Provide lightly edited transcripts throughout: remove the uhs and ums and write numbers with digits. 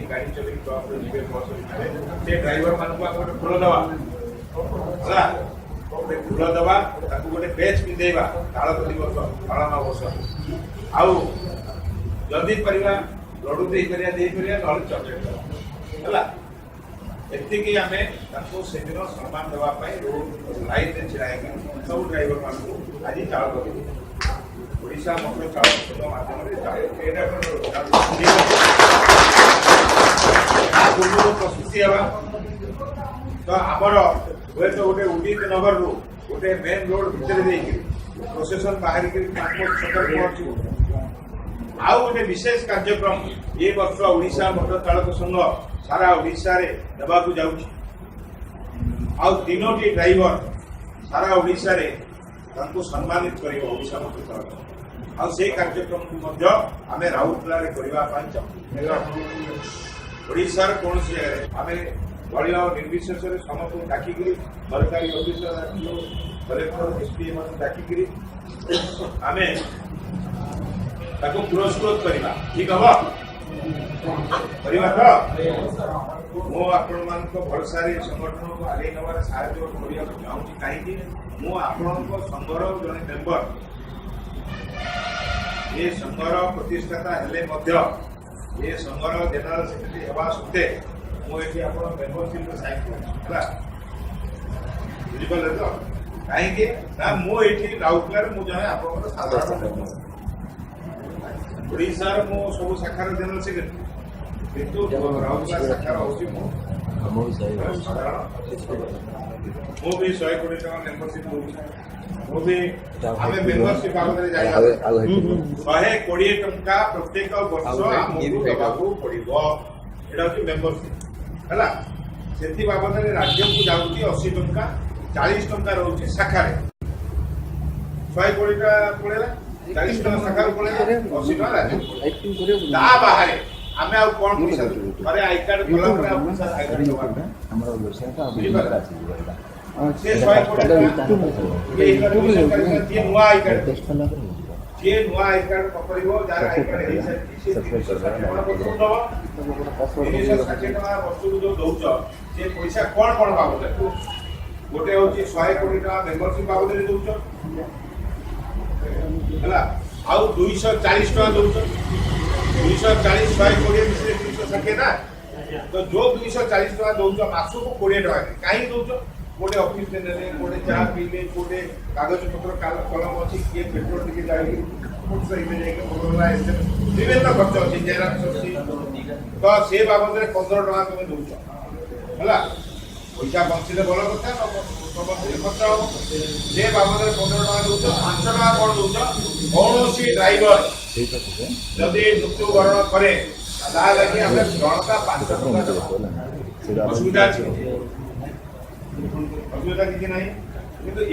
गाड़ी चल से ड्राइवर मान फूल दवा फूल दवा गोटे बेच पिंधेवा ताड़क दिवस पालन अवसर आउ जदि पारिबा लड्डू दे चॉकलेट है एतिकी आम से दिन सम्मान देवाई रोड लाइन में छिड़ा सब ड्राइवर मान आज चाल कर ओडिशा मोटर चालक संघ माध्यम प्रस्तुति हवा तो आमर हे तो गोटे उदित नगर रू गोटे मेन रोड भितर प्रोसेसन बाहर पहुंचू आउ गोटे विशेष कार्यक्रम ये वर्ष ओडिशा मोटर चालक संघ सारा ओडिशा रे देवाकू जाउछि आउ तीनोटी ड्राइवर सारा ओडिशा रे तांको सम्मानित करिवो ओडिशा मोटर चालक आउ से कार्यक्रम को मध्य आमे राउरकेला रे करबा पाई चाहू ओडिशा रे कोन से आमे बड़ी निर्विशेष समस्त डाकिकी सरकारी अफिसर कलेक्टर एसपी डाकिकी आम पुरस्कृत करवा ठीक हम मु आपण मान भरोसा संगठन को आगे नवार साहय करने चाहूँगी कहीं मुझे संघर जड़े मेम्बर ये संघर प्रतिष्ठाता हेले ये संघर जनरल सेक्रेटरी हवा सत्ते मुझे आप मेम्बरशिप साइन कर बुझिपारे तो कहीं मुझे राउरकेला मुझे आप साधारण ओडिशा मो सब शाखार जनरल सेक्रेटरी किंतु राउरकेला शाखार हूँ साधारण मु भी 100 कोटी टका मेम्बरशिप दूसरी मु भी आम मेम्बरशिप बाबद 120 टंका प्रत्येक वर्ष आमको देवाक पड़ो यहाँ हूँ मेम्बरशिप है से बाबद राज्य को जाऊँगी 80 टंका 40 टंका रोचे शाखा 100 कोटी पड़ेगा 40 टंका शाखा पड़ेगा 80 टंका राज्य बाहर आम आउ कौन पैसा अरे आई कार्ड गला से 100 कोटी नुआ आई कार्ड जे नुआ आई कार्ड पकड़ो जार आई कार्ड जो दौच से पैसा कौन कौन बाबद गोटे हूँ 100 कोटी टका मेम्बरशिप बाबद दौच है आउ 240 टका दौच 240 100 कोटी 260 ना तो जो 240 टका दौच मासक 20 टका कहीं दौच गोटे ऑफिस ने गोटे चाह पीले गोटे कागज पत्र कलम अच्छी किए पेट्रोल टिके जाए विभिन्न खर्च अच्छी जेराक्स अच्छी तो से बाबद 15 टका तुम दौच है पैसा बंचले भल कथा बंचले खर्च हम से बाबद 15 टका दौच 5 टका कौन दौच कौन ड्राइवर जदि मृत्युवरण करे जनका 5 टका असुविधा असुविधा किसी ना कि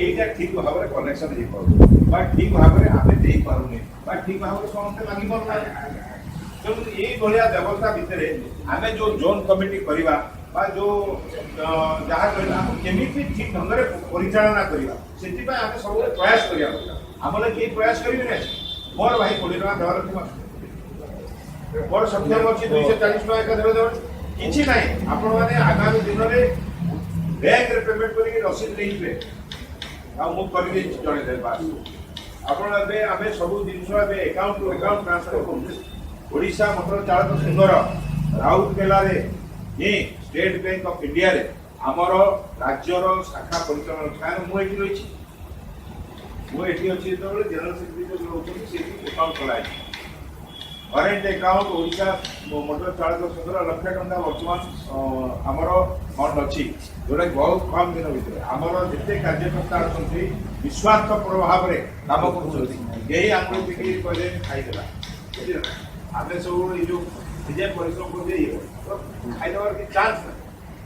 यहीटा ठीक भाव में कनेक्शन हो पार ठीक भाव में आम दे पारे ठीक भाव में समस्त मांगी पार्ना तेणु ये व्यवस्था भितर आम जो जोन कमिटी करवा जो जहाँ केमी ठीक ढंग से परिचालना करवा से सब प्रयास करा आम किए प्रयास करेंगे ना मोर भाई 20 टका देवार मोर सक्षम अच्छी 240 टका एका देवे किसी ना आपण मैंने आगामी दिन में बैंक रे पेमेंट करके रसीद नहीं करी जन आप सब जिन अकाउंट टू अकाउंट ट्रांसफर करोडिशा मोटर चालक संघर राउरकेला ही स्टेट बैंक ऑफ इंडिया रे आमर राज्यर शाखा परिचालन मुझे रही अच्छी जो जनरल सेक्रेटरी रोचे अकाउंट खोलाई करेन्ट अकाउंट ओडिशा मोटर चालक संघर 1 लाख टंका वर्तमान आमर फंड अच्छी जोटा बहुत कम दिन भितर आमर जिते कार्यकर्ता अच्छा विश्वासपर भाव में कम कर आंगुल कहले खाईदेला आम सब जो निजे परिश्रम कर खाईदेवार कि चान्स ना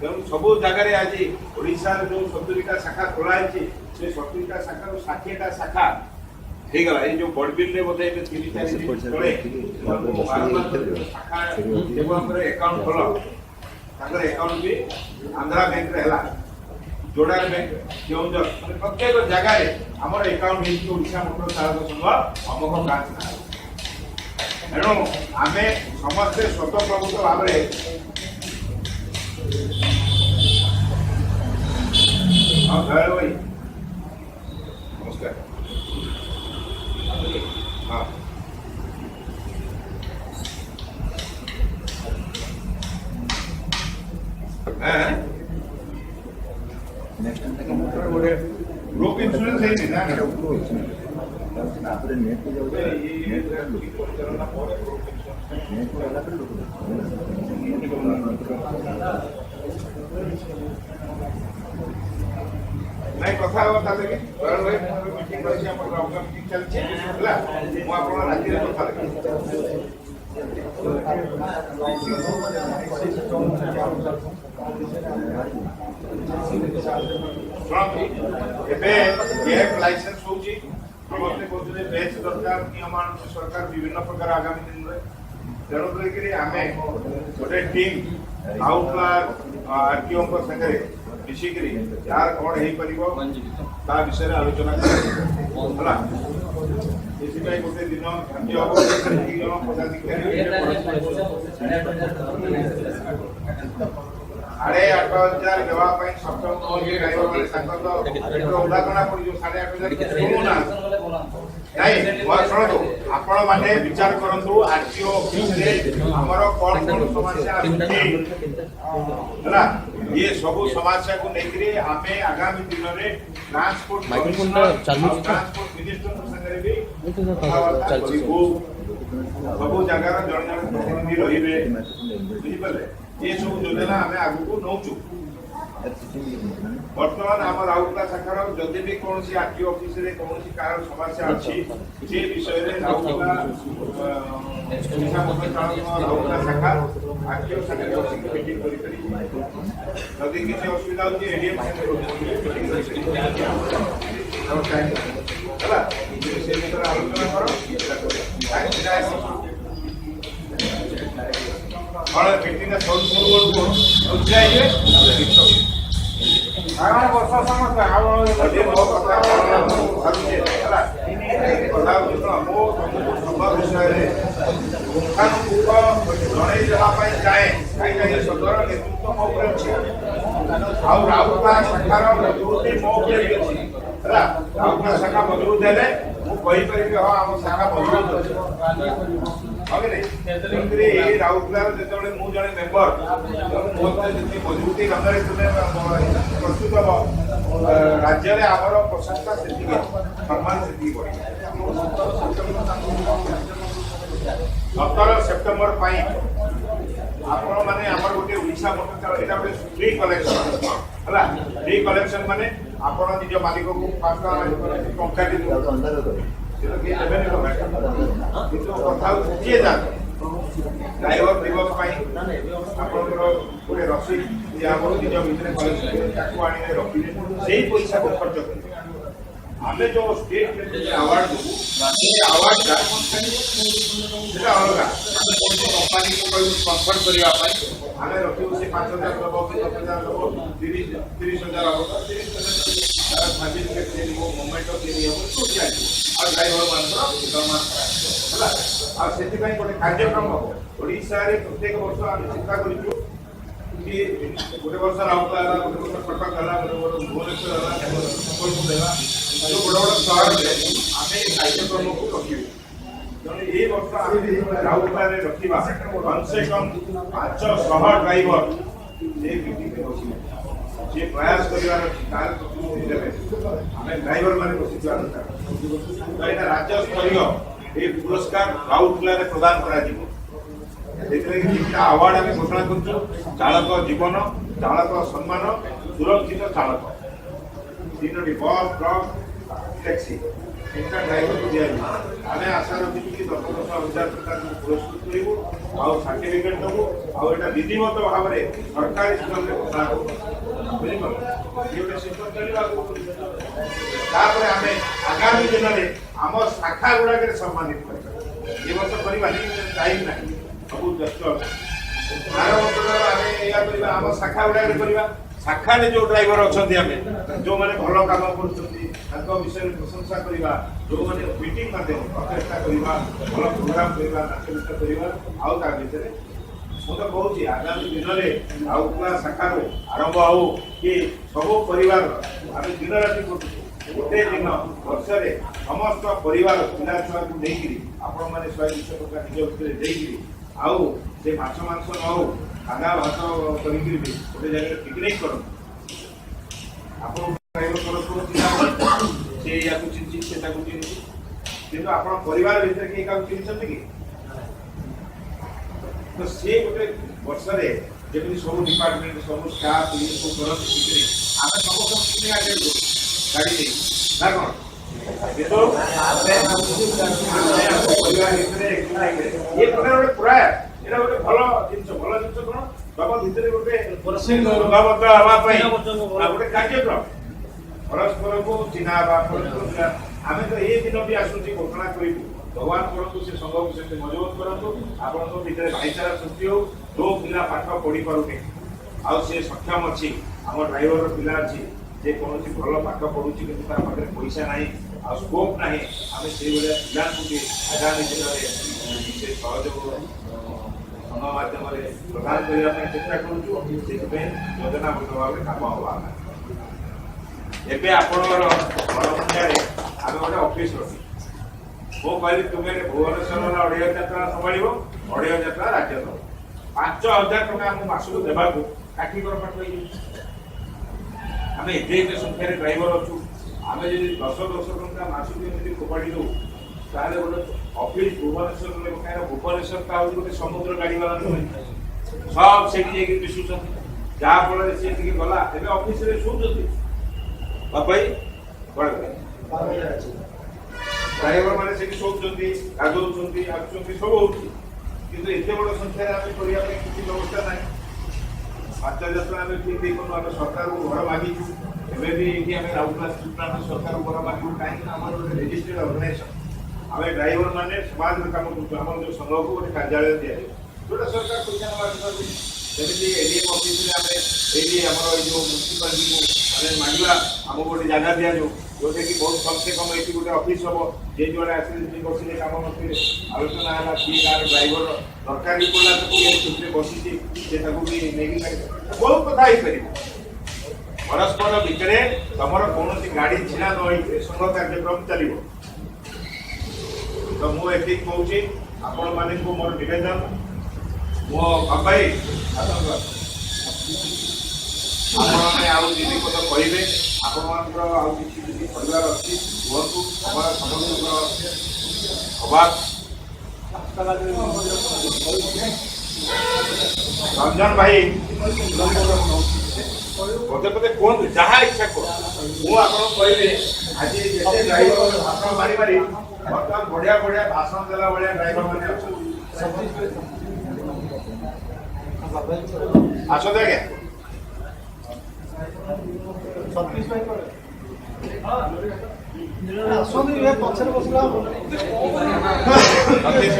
तेणु सब जगार आज ओडिशा जो 70टा शाखा खोलाई से 70टा शाखा 60टा शाखा ହେଇଗଲା ଏଇ ଯୋଉ ବଡବିଲ ରେ ବୋଧେ ଏବେ 3-4 ଦିନ ତଳେ ଶାଖା ଆମର ଆକାଉଣ୍ଟ ଖୋଲ ତାଙ୍କର ଆକାଉଣ୍ଟ ବି ଆନ୍ଧ୍ରା ବ୍ୟାଙ୍କ ରେ ହେଲା जोड़ार बैंक केउंझर प्रत्येक जगह आमर अकाउंट है ओडिशा मोटर चालक संघ अमुक ब्रांच ना तेणु आम समस्ते स्वतःप्रभुत्व भाव हाँ दयाल भाई नमस्कार। हाँ ग्रुप इंश्योरेंस है नहीं ना आपरे नेट पे जाओ नेट पे लोग नेट पे वाला कर लो नहीं कथा बता देबे दयाल भाई मीटिंग करछि हमर गांव का मीटिंग चलछि हला मु आपन राति रे कथा देबे ଏବେ ଗେଟ୍ ଲାଇସେନ୍ସ ହଉଛି ସମସ୍ତେ କହୁଥିଲେ ବେଚ୍ ଦରକାର ନିୟମାନୁସାରେ ସରକାର ବିଭିନ୍ନ ପ୍ରକାର ଆଗାମୀ ଦିନରେ ତେଣୁ କରିକି ଆମେ ଗୋଟେ ଟିମ୍ ଆରଟିଓଙ୍କ ସାଙ୍ଗରେ ମିଶିକିରି ଯାହାର କ'ଣ ହେଇପାରିବ ତା ବିଷୟରେ ଆଲୋଚନା ହେଲା। ଏଥିପାଇଁ ଗୋଟେ ଦିନ ଧାର୍ଯ୍ୟ ହବ 2 ଜଣ ପଦାଧିକାରୀ 8,500 ଦେବା ପାଇଁ ସକ୍ଷମ ନହେଲେ ଡ୍ରାଇଭର ମାନେ ତାଙ୍କର ଉଦାହରଣ ପଡ଼ିଯିବ 8,500 ଶୁଣୁନା ନାଇଁ ଶୁଣନ୍ତୁ ଆପଣ ମାନେ ବିଚାର କରନ୍ତୁ ଆରଟିଓ ଅଫିସରେ ଆମର କ'ଣ କ'ଣ ସମସ୍ୟା ଆସୁଛି ହେଲା। ये सब समस्या को लेकर आमे आगामी दिन में ट्रांसपोर्ट ट्रांसपोर्ट मिनिस्टर संगे भी सब जगार जन जन प्रतिनिधि रही बुझिपारे ये सब योजना आम आगु को नौचु। बर्तमान आम राउरकेला शाखार जदि भी कौन आरटीओ ऑफिस रे कौन कार समस्या अच्छी से विषय में राउरकेला राउरकेला शाखा आरटीओ शाखा मीटिंग करी जदि किसी असुविधा होती एडीएम होला से विषय आलोचना करो और मीटिंग का सॉल्यूशन को बुझाइए आगामी वर्ष समस्त आगे बहुत कथा भाबुचे होला कथा मो संभव विषय रे मुखानुमुख जणै देवा पाई चाहे कहीं सदर नेतृत्व मो ऊपर अछि आउ राउरकेला शाखार मजबूती मो ऊपर अछि होला। राउरकेला शाखा मजबूत हेले मु कहि परिबे हां हम शाखा मजबूत अछि आगे नहीं राउरकेला जेतबे मु जणे मेंबर मोते जति मजबूती गंगारे प्रस्तुत हम राज्य रे आमर प्रशंसा सेति सम्मान सेति बढ़ी 17 सेप्टेम्बर पाई आपण माने हमर गोटे उड़ीसा मोटर एटा गोटे फ्री कलेक्शन हला। फ्री कलेक्शन माने आपण निज मालिक को 5 टंका दे अंदर सेटा के एबे न किंतु कथा किए जात ड्राइवर दिवस पाई आपनकर गोटे रसीद या हमर निज भितरे कलेक्शन ताको आनी रखिले सेही पैसा को खर्च कर आमे जो स्टेट में अवार्ड दो से अवार्ड का सेटा अलगा कंपनी को कोई स्पॉन्सर करिया पाई आमे रखियो से 5,000 दबो 10,000 दबो 30,000 हो 30,000 सर्टिफिकेट देली वो मोमेंट देली हो तो जाय और ड्राइवर मानकर दरमा होला। आ सेति पई कोटे कार्यक्रम हो ओडिसा रे प्रत्येक वर्ष आमे चिंता करियो कि गोटे वर्ष राउरकेला गोटे वर्ष कटक हला गोटे वर्ष भुवनेश्वर हला कोलकाता हला जो बड़ बड़ शहर में आमे कार्यक्रम को रखियो जने ए वर्ष आमे राउरकेला रे रखिबा कम से कम 500 ड्राइवर जे मीटिंग में बसिले जे प्रयास करिवार कार देबे आमे ड्राइवर माने बसिबार तो एटा राज्य स्तरीय ए पुरस्कार राउरकेला रे प्रदान करा दिबो अवार्ड आम घोषणा कर चालक जीवन चालक सम्मान सुरक्षित चालक 3टी बस ट्रक टैक्सी 3टा ड्राइवर को दिया आम आशा रखी कि 10,000 टका पुरस्कृत करूँ आउ सर्टिफिकेट देवु आउ विधिवत भाव में सरकारी स्तर में घोषणा करूँ बुझे सिस्टम चलवा आम आगामी दिन में आम शाखा गुड़ाक सम्मानित कर वर्ष करवा टाइम ना सब व्यस्त आर आम शाखा गुड़ाक करवा शाखा जो ड्राइवर अच्छा आम जो मैंने भल कम कर विषय प्रशंसा करवा जो मैंने मीटिंग माध्यम प्रचेषा करवा भल प्रोग्राम करवा नाच गीत करवा आउ ता विषय ମୁଁ ତ କହୁଛି ଆଗାମୀ ଦିନରେ ଆଉ ଉପଳା ଶାଖାରୁ ଆରମ୍ଭ ହଉ କି ସବୁ ପରିବାର ଆମେ ଦିନ ରାତି କରୁଛୁ ଗୋଟେ ଦିନ ବର୍ଷରେ ସମସ୍ତ ପରିବାର ପିଲା ଛୁଆକୁ ନେଇକିରି ଆପଣମାନେ 100-200 ଟଙ୍କା ନିଜ ଭିତରେ ଦେଇକିରି ଆଉ ସେ ମାଛ ମାଂସ ନ ହଉ ଖାନା ଭାତ କରିକିରି ବି ଗୋଟେ ଜାଗାରେ ପିକନିକ୍ କରନ୍ତୁ। ଆପଣ ସେ ୟାକୁ ଚିହ୍ନିଛି ସେ ତାକୁ ଚିହ୍ନିଛି କିନ୍ତୁ ଆପଣ ପରିବାର ଭିତରେ କେହି କାହାକୁ ଚିହ୍ନିଛନ୍ତି କି? ତ ସେ ଗୋଟେ ବର୍ଷରେ ଯେମିତି ସବୁ ଡିପାର୍ଟମେଣ୍ଟ ସବୁ ଷ୍ଟାଫ୍ ଇଏ ସବୁ କରନ୍ତି ପିକନିକ୍ ଆମେ ସମସ୍ତଙ୍କୁ ପିକନିକ୍ ଆଟେଣ୍ଡ କରୁ ଗାଡ଼ି ନେଇ ନା କ'ଣ? କିନ୍ତୁ ପରିବାର ଭିତରେ ଇଏ ଗୋଟେ ପ୍ରୟାସ ଏଇଟା ଗୋଟେ ଭଲ ଜିନିଷ କ'ଣ ତମ ଭିତରେ ଗୋଟେ ସଂଘବଦ୍ଧ ହେବା ପାଇଁ ଗୋଟେ କାର୍ଯ୍ୟକ୍ରମ ପରସ୍ପରକୁ ଚିହ୍ନା ହେବା ଆମେ ତ ଏଇ ଦିନ ବି ଆସୁଛି ଘୋଷଣା କରିବୁ ଭଗବାନ କରନ୍ତୁ ସେ ସଂଘକୁ ସେମିତି ମଜବୁତ କରନ୍ତୁ ଆପଣଙ୍କ ଭିତରେ ଭାଇଚାରା ସୃଷ୍ଟି ହଉ ଯୋଉ ପିଲା ପାଠ ପଢି ପାରୁନି ଆଉ ସେ ସକ୍ଷମ ଅଛି ଆମ ଡ୍ରାଇଭରର ପିଲା ଅଛି ଯେ କୌଣସି ଭଲ ପାଠ ପଢୁଛି କିନ୍ତୁ ତା ପାଖରେ ପଇସା ନାହିଁ ଆଉ ସ୍କୋପ ନାହିଁ ଆମେ ସେଇଭଳିଆ ପିଲାଙ୍କୁ ବି ଆଗାମୀ ଦିନରେ ସେ ସହଯୋଗ ସଂଘ ମାଧ୍ୟମରେ ପ୍ରଦାନ କରିବା ପାଇଁ ଚେଷ୍ଟା କରୁଛୁ ସେଥିପାଇଁ ଯୋଜନାବଦ୍ଧ ଭାବରେ କାମ ହବା ଏବେ ଆପଣଙ୍କର ଗଣମୁଣ୍ଡାରେ ଆମେ ଗୋଟେ ଅଫିସ ରଖି ମୁଁ କହିଲି ତୁମେ ଭୁବନେଶ୍ୱରର 2,500 ଟଙ୍କା ସମ୍ଭାଳିବ 2,500 ଟଙ୍କା ରାଜ୍ୟ ଦେବ 5,000 ଟଙ୍କା ଆମ ମାସକୁ ଦେବାକୁ କାଠିକର ପାଠ ହେଇଯାଉଛି। ଆମେ ଏତେ ସଂଖ୍ୟାରେ ଡ୍ରାଇଭର ଅଛୁ ଆମେ ଯଦି 10 ଟଙ୍କା ମାସକୁ ଏମିତି ଫୋପାଡ଼ି ଦେଉ ତାହେଲେ ଗୋଟେ ଅଫିସ ଭୁବନେଶ୍ୱରରେ କାହିଁକିନା ଭୁବନେଶ୍ୱରଟା ହେଉଛି ଗୋଟେ ସମୁଦ୍ର ଗାଡ଼ିବାଲା ନୁହେଁ ସବ ସେଠି ଯାଇକି ମିଶୁଛନ୍ତି ଯାହାଫଳରେ ସିଏ ଟିକେ ଗଲା ଏବେ ଅଫିସରେ ଶୋଉଛନ୍ତି ବାପାଇ ଡ୍ରାଇଭର ମାନେ ସେଠି ଶୋଉଛନ୍ତି ଗାଧଉଛନ୍ତି ଆସୁଛନ୍ତି ସବୁ ହଉଛି କିନ୍ତୁ ଏତେ ବଡ଼ ସଂଖ୍ୟାରେ ଆମେ କରିବା ପାଇଁ କିଛି ବ୍ୟବସ୍ଥା ନାହିଁ। 5,000 ଟଙ୍କା ଆମେ ଠିକ୍ ଦେଇପାରୁନୁ ଆମେ ସରକାରକୁ ଘର ମାଗିଛୁ ଏବେ ବି ଏଠି ଆମେ ରାଉରକେଲା ଆମେ ସରକାରକୁ ଘର ମାଗିବୁ କାହିଁକିନା ଆମର ଗୋଟେ ରେଜିଷ୍ଟ୍ରେଡ୍ ଅର୍ଗାନାଇଜେସନ୍ ଆମେ ଡ୍ରାଇଭର ମାନେ ସମାଜରେ କାମ କରୁଛୁ ଆମର ଯେଉଁ ସଂଘକୁ ଗୋଟେ କାର୍ଯ୍ୟାଳୟ ଦିଆଯିବ ଯୋଉଟା ସରକାର ପଇସା ନେବା କଥା ସେମିତି ଏଡିଏମ୍ ଅଫିସରେ ଆମେ ଏଇଠି ଆମର ଏଇ ଯେଉଁ ମ୍ୟୁନିସିପାଲିଟିକୁ ଆମେ ମାଗିବା ଆମକୁ ଗୋଟେ ଜାଗା ଦିଆଯାଉ ଯୋଉଟା କି ବହୁତ କମ୍ ସେ କମ୍ ଏଠି ଗୋଟେ ଅଫିସ ହବ ଯେ ଯୁଆଡ଼େ ଆସିଲେ ବସିଲେ କାମ ନଥିବେ ଆଲୋଚନା ହେଲା କିଏ କାହାର ଡ୍ରାଇଭର ଦରକାର ବି ପଡ଼ିଲା ତାକୁ ଛୁଟିରେ ବସିଛି ସେ ତାକୁ ବି ନେଇକି ବହୁତ କଥା ହେଇପାରିବ ପରସ୍ପର ଭିତରେ ତମର କୌଣସି ଗାଡ଼ି ଛିଡ଼ା ନ ହେଇକି ସଂଘ କାର୍ଯ୍ୟକ୍ରମ ଚାଲିବ। ତ ମୁଁ ଏତିକି କହୁଛି ଆପଣମାନଙ୍କୁ ମୋର ନିବେଦନ ମୋ ବାପାଇ ଆପଣମାନେ ଆଉ ଦିଦି କଥା କହିବେ ଆପଣମାନଙ୍କର ଆଉ କିଛି ଯଦି ପରିବାର ଅଛି କୁହନ୍ତୁ ଆମର ସମସ୍ତଙ୍କର ଅଭାବ ରଞ୍ଜନ ଭାଇ ପଦେ ପଦେ କୁହନ୍ତୁ ଯାହା ଇଚ୍ଛା କର ମୁଁ ଆପଣଙ୍କୁ କହିବି ଆଜି ଯେତେ ଡ୍ରାଇଭର ଭାଷଣ ମାରି ବର୍ତ୍ତମାନ ବଢିଆ ଭାଷଣ ଦେଲା ଭଳିଆ ଡ୍ରାଇଭର ମାନେ ଅଛନ୍ତି ଆସନ୍ତୁ ଆଜ୍ଞା ସତୀଶ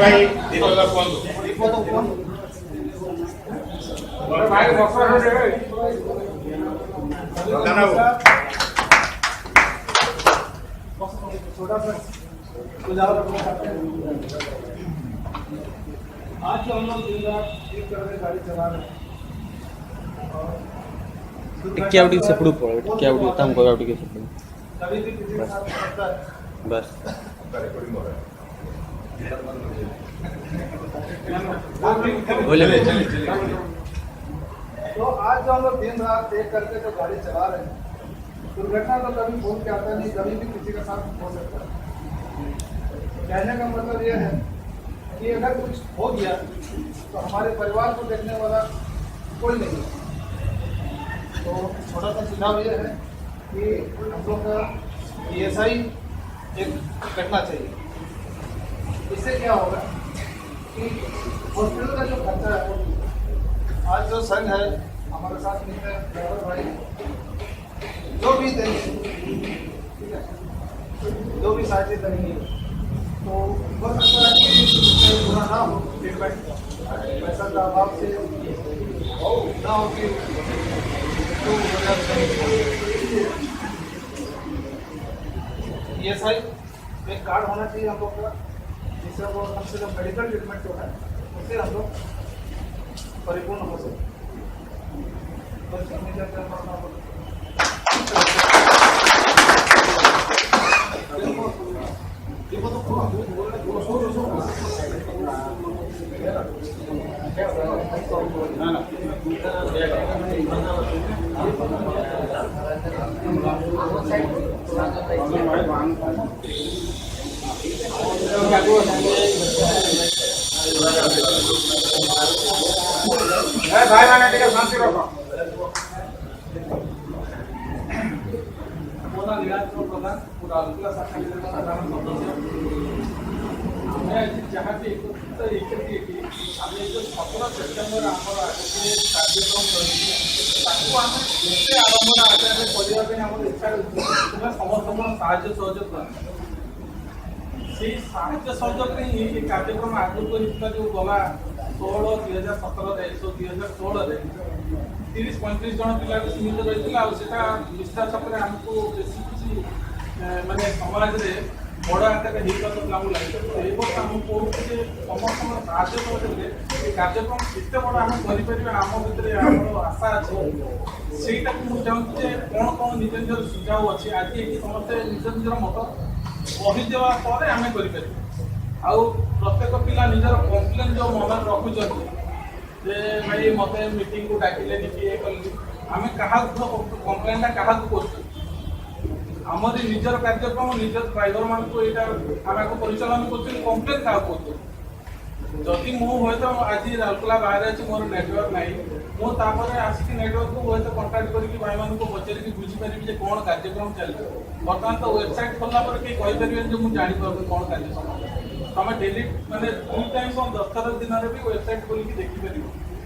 ଭାଇ ଦୀପଦ କୁହନ୍ତୁ आज जो हम लोग दिन रात एक करके गाड़ी चला रहे हैं क्या उड़ी से पड़ू पड़े क्या उड़ी तम को उड़ी के से कभी भी किसी के साथ होता है बस बोले तो आज जो हम लोग दिन रात एक करके जो गाड़ी चला रहे हैं दुर्घटना तो कभी फोन के आता नहीं कभी भी किसी के साथ हो सकता है। कहने का मतलब यह है कि अगर कुछ हो गया तो हमारे परिवार को देखने वाला कोई नहीं है। तो छोटा सा सुझाव ये है कि हम लोग का ESI एक करना चाहिए। इससे क्या होगा कि हॉस्पिटल का जो खर्चा है आज जो संघ है हमारे साथ मिलते हैं ड्राइवर भाई जो भी देंगे ठीक है जो भी सहायता करेंगे तो हो सकता है कि पूरा ना हो ट्रीटमेंट पैसा का अभाव से ना हो कि ESI एक कार्ड होना चाहिए हम लोग का जिससे वो कम से कम मेडिकल ट्रीटमेंट जो है उससे हम लोग परिपूर्ण हो सके। भाई मैंने टिके शांति रखो। प्रधान पूरा अल्पला शाखा साधारण सदस्य जहाँ भी एकत्रित आम जो 17 सेप्टेम्बर आम आगे कार्यक्रम करते आरंभ आचार्य करने आम इच्छा समस्त साहय सहयोग कर साहय सहयोग ही कार्यक्रम आगु जो गला 16 2017 2016 30-35 जन पिला सीमित रही है विश्वास आमको बेसी किसी माने समाज में बड़ आकार आमको लगे ये वर्ष आमको समस्त साहय सहयोग कार्यक्रम जिते बड़ आम कर आम भर आम आशा अच्छे सहीटा मुझे चाहूँगी कौन कौन निज निजर सुझाव अच्छे आज ये समस्ते निज निजर मत कहीदेवा आम कर प्रत्येक पिला निजर कम्प्लेन जो मन रखुच्च जे भाई मत मीटिंग को डाकिले किए कल आम क्या कम्प्लेन क्या आमर निजर कार्यक्रम निजर ड्राइवर मान को यहाँ आम परिचालन कर कम्प्लेन क्या जदि मुझे आज राउरकेला बाहर अच्छी मोर नेटवर्क ना मुझे आसिक नेटवर्क को हूँ कंटाक्ट करके भाई मान को पचारि बुझीपारि कौन कार्यक्रम चलते बर्तमान तो वेबसाइट खोलना कहीं कहीपर जो मुझे जापर कौन कार्यक्रम तुम डेली मैंने 2 टाइम 10 दिन भी वेबसाइट खोल देखिपर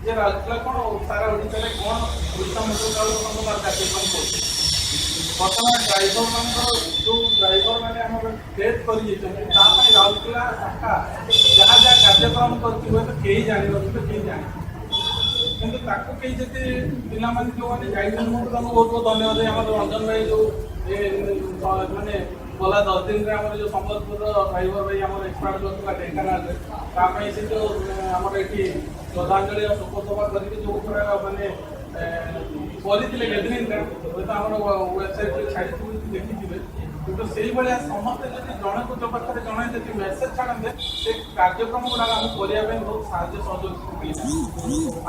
जे राउरकेला कौन सारा ओडिशा कौन ओडिशा मोटर चाउल कार्यक्रम कर बर्तमान ड्राइवर मान जो ड्राइवर मैंने डेथ कर राउरकेला शाखा जहाँ जहाँ कार्यक्रम कर कहीं जान कहीं जाने कि कहीं जैसे पिला जो मैंने बहुत बहुत धन्यवाद आम रंजन भाई जो माने गला 10 दिन में आम जो संबलपुर ड्राइवर भाई आम एक्सपर्ट जो ढेंकाना से जो आम ये श्रद्धांजलि और शोक सभा करके जो मैंने करते गैदरिंग आम वेबसाइट छाड़ी देखिए কিন্তু সেইভাবে সমস্ত যদি জনক जो पाखे जन যদি मेसेज छाड़ते से कार्यक्रम गुड़ा आम करने बहुत साहय सहयोग मिलता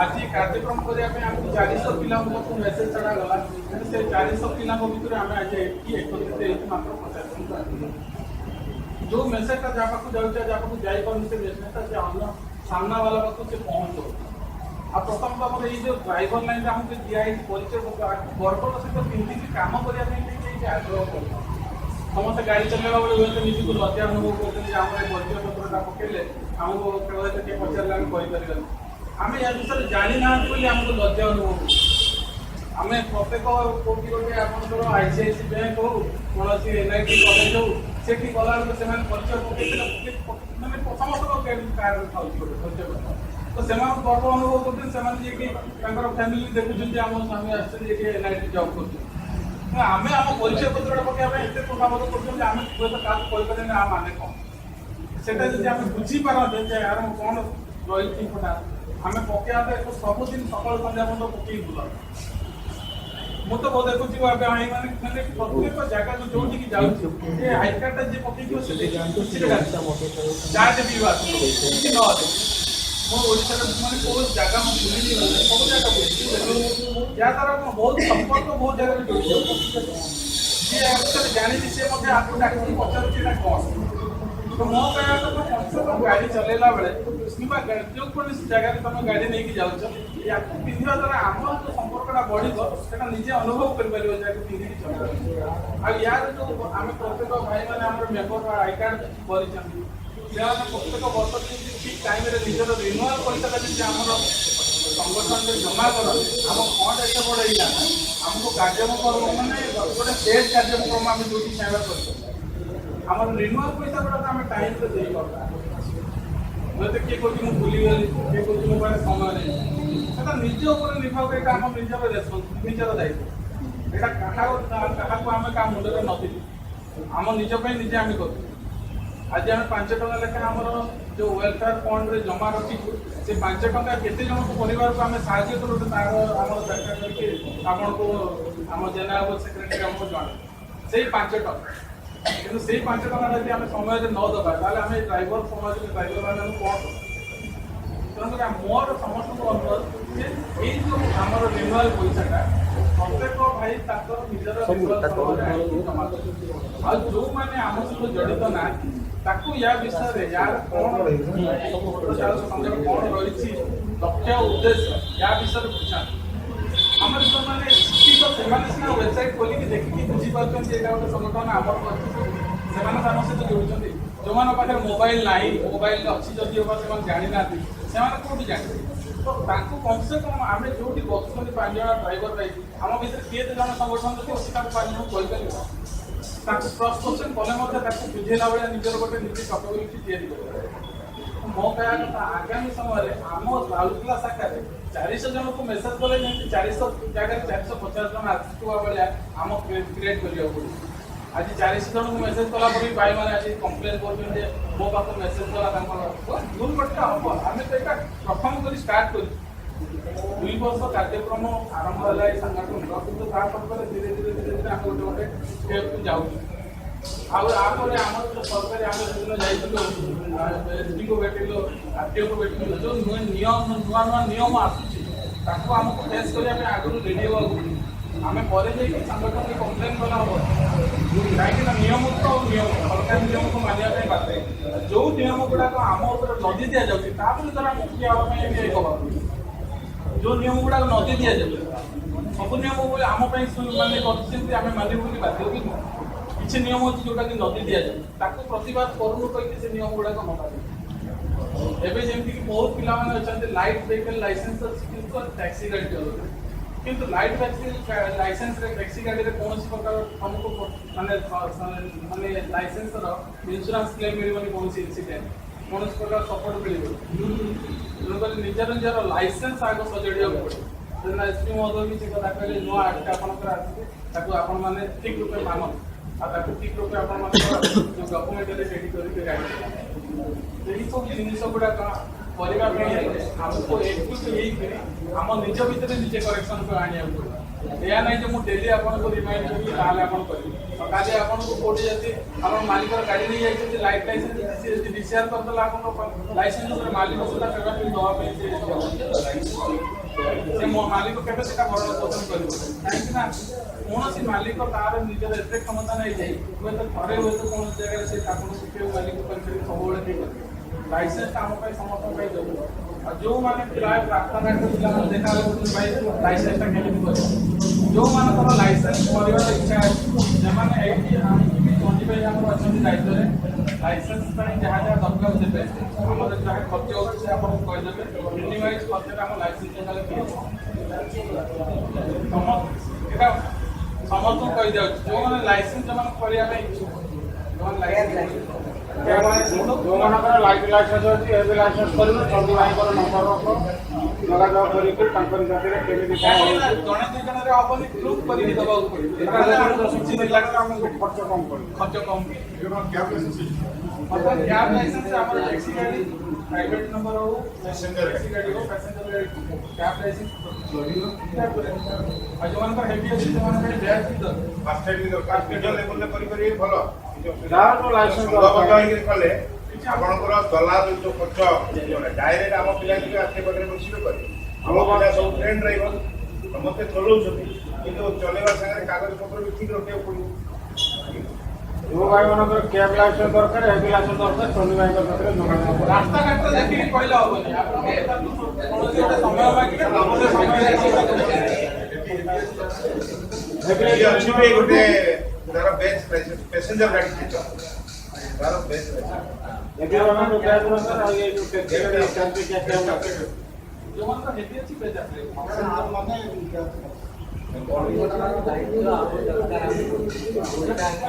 आज ये कार्यक्रम करने आमको 400 पिला मेसेज छाड़ा से 400 पिला भितर आम आज एकत्रित मात्र 50 जो मेसेजटा जहाँ पाक जाऊे जहाँ पाक जापार से मेसेजटा से अन्य सामना वाला पाक से पहुँचो आ प्रथम तो आम ये ड्राइवर लाइन आमको दिखाई परिचय गर्वर सहित पिंधिकी कम करने आग्रह कर समस्त गाड़ी चलने बेले हुए निजी को लज्जा अनुभव करते परिचय पत्रटा पकेले आमको किए पचारे आम कहीपर आम या विषय जानी ना आमको लज्जा अनुभव आम प्रत्येक कौटी गोटे आपंकर ICICI बैंक हो कौन NIT कलेज हो से गला से परिचय पकड़े मैंने समस्त कार्ड था परिचय पत्र तो से गर्व अनुभव कर फैमिली देखुं आम स्वामी आसते NIT जॉब कर आम आम परिचय पत्र पकड़ा एत प्रभावित कर आम क्या कहीपर ना माने कौन से बुझीपारते यार कौन रही पटा आम पकड़ा सबुदिन सकाल सन्ध्या पर्यटन पकई बुला मु तो बहुत देखुची भाई मैंने प्रत्येक जगह जो जाऊँगी हाइकार्टा जी पकई जहाज भी बात ओडिशा मैंने कौ जगह बुली सब जगह बुली जहाँद्वारा बहुत संपर्क बहुत जगह जोड़ी जी जानी सी आपको डाक पचार कौन तो मो कह गाड़ी चलेला बेले कि जो कौन जगह तुम गाड़ी नहीं जाऊच या पिंधा द्वारा आम जो संपर्कटा बढ़ निजे अनुभव कर पिंधिकी चल यार जो आम प्रत्येक भाई मैंने आम मेम्बर आई कार्ड कर प्रत्येक वर्ष ठीक टाइम निजर रिन्यूआल पैसा जमी आम संगठन में जमा कर आम फंड एत बढ़ेगा आमको कार्यक्रम मैंने गोटे स्टेज कार्यक्रम आम जो सेवा कर आम रिन्यूआल पैसा गुड़ा आम टाइम से दे हूँ किए कौन भूलीगली किए कौन मो पास समय नहीं निज उपर निर्भर कर आम निजर रेस्पन्स निजर दायित्व यहाँ क्या आम क्या मुंडे नी आम निजे निजे आम कर आज आम 5 टका लेखा आमर जो वेलफेयर फंड रे जमा रखीचु से 5 टका केते जन को परिवार को आम साहाय्य करू तार आमर व्याख्या करके आपन को आम जनरल सेक्रेटरी हमको जणा से 5 टका किंतु से 5 टका यदि आम समय न दबा ताले आम ड्राइवर समाज ड्राइवर मान कौन तेणुकर मोर समस्त अनुरोध जे ये जो आमर रिन्यूअल पैसाटा प्रत्येक भाई ताकर निजर आ जो माने आम सहित जड़ित ना ताकू या विषय रे यार कौन कौन रही लक्ष्य उद्देश्य या विषय बुझा आम जो मैंने शिक्षित से वेबसाइट खोल देखिए बुझीपार गोटे संगठन आम से आम सहित जोड़ते जो मान पाखे मोबाइल ना मोबाइल अच्छी जदि होगा से जानी ना से कौटी जानते तो कम से कम आम जो बस 5 जन ड्राइवर रही आम भर किए जन संगठन जो 5 जन कहीपर प्रश्न कले बुझेला भाया निजर गोटे नीति कैपेबिलिटी या मो कह कथा आगामी समय आम राउरकेला शाखा 400 जन को मेसेज कले 400 जगह 450 जन आसुवा भाया आम क्रिएट करा पड़े आज 400 जन को मेसेज कला भाई मैंने आज कम्प्लेन कर मो पाख मेसेज कला दुर्घटना हम आम तो यहाँ प्रथम कर स्टार्ट कर 2 वर्ष कार्यक्रम आरंभ है संगठन कि धीरे धीरे धीरे धीरे आम गोटे गोटे स्टेप को जाऊँ आम जो सरकारी आम जो एसडी को भेटल आरटीओ को भेटल जो नियम नुआ नुआ नियम आसूँ आमको फेस करने आगुरी रेडी होगा आम पर संगठन में कम्प्लेन कला हम कहीं नियम तो नियम सरकारी नियम को मानिया बाध्य जो नियम गुड़ाक आम नदी दि जाऊँगी द्वारा आम किए हवा जो नियम गुड़ाक नदी दि जाए सब नियम आम मानने आम मानव बाध्य कि किसी नियम अच्छी जोटा कि नदी दि जाए प्रतिवाद करूँ कहीं से नियम गुड़ाक नदी एवं जमीक बहुत पिला अच्छा लाइट व्हीकल लाइसेंस अच्छी टैक्सी गाड़ी चलाते किंतु लाइट लाइसेंस टैक्सी गाड़ी में कौन प्रकार हमको माने माने लाइसेंस इंश्योरेंस क्लेम मिलनी कौन इंसीडेंट कौन प्रकार सपोर्ट मिल तेणुक निजर निजर लाइसेंस आग सजाड़ा पड़े एसपी महोदय भी कथा कहले नुआ आक्ट आपंकर आपण मैंने ठीक रूपे मान ठीक रूपे आप जो गवर्नमेंट गाड़ी सब जिन गुड़ाक आमको एक्टिव आम निज भितर निजे करेक्शन को आने या ना जो मुझे डेली आपको रिमाइंड करी काली आपको कौटे जब आप मालिक गाड़ी नहीं जाइए लाइट लाइसेंस डिस्चार्ज करदेला आप लाइसेंस मालिक सहित पेमेंट से मालिक केवे से भरण पोषण कर कहीं कौन मालिक तार निजर एत क्षमता नहीं जाए हूँ थे हूँ कौन जगह से मालिक सब लाइसेंस आम समस्त जरूर जो मैंने प्राय रास्ता घाट पिला देखा भाई लाइसेंस जो मान लाइसेंस कर इच्छा है चंडी भाई आम अच्छा दायित्व लाइसेंस जहाँ जहाँ दरकार देते आम जहाँ खर्च होते आपको कहीदेवे मिनिमाइज खर्च आम लाइसेंस समस्त कहीदे जो मैंने लाइसेंस जो करने इच्छुक जो लाइट लाइसेंस अच्छी हेवी लाइसेंस कर चंदी भाई नंबर रख जोगाजोग करके जने दुई जन हेनी प्रूफ करके दबाक पड़े खर्च कम खर्च कम मतलब कैब लाइसेंस आम टैक्सी गाड़ी प्राइवेट नंबर हो टैक्सी गाड़ी हो पैसेंजर गाड़ी कैब लाइसेंस जो मान हेवी अच्छी से बैच फास्टैग दरकार निज लेवल करें भल लाइसेंस कले आपंकर दलाल जो खर्च डायरेक्ट आम पिला आखे पाखे बसवे करें आम पिला सब ट्रेन ड्राइवर समस्ते चलाऊँ कि चलवा सागर कागज पत्र भी ठीक रखा पड़ो जो भाई मान कैब लाइसेंस दरकार हेवी लाइसेंस दरकार चंदी भाई पाखे रास्ता घाट देखिए कहले हेनी अच्छी भी गोटे तार बेस्ट पैसेंजर गाड़ी तार बेस्ट जो मान हेवी अच्छी बेच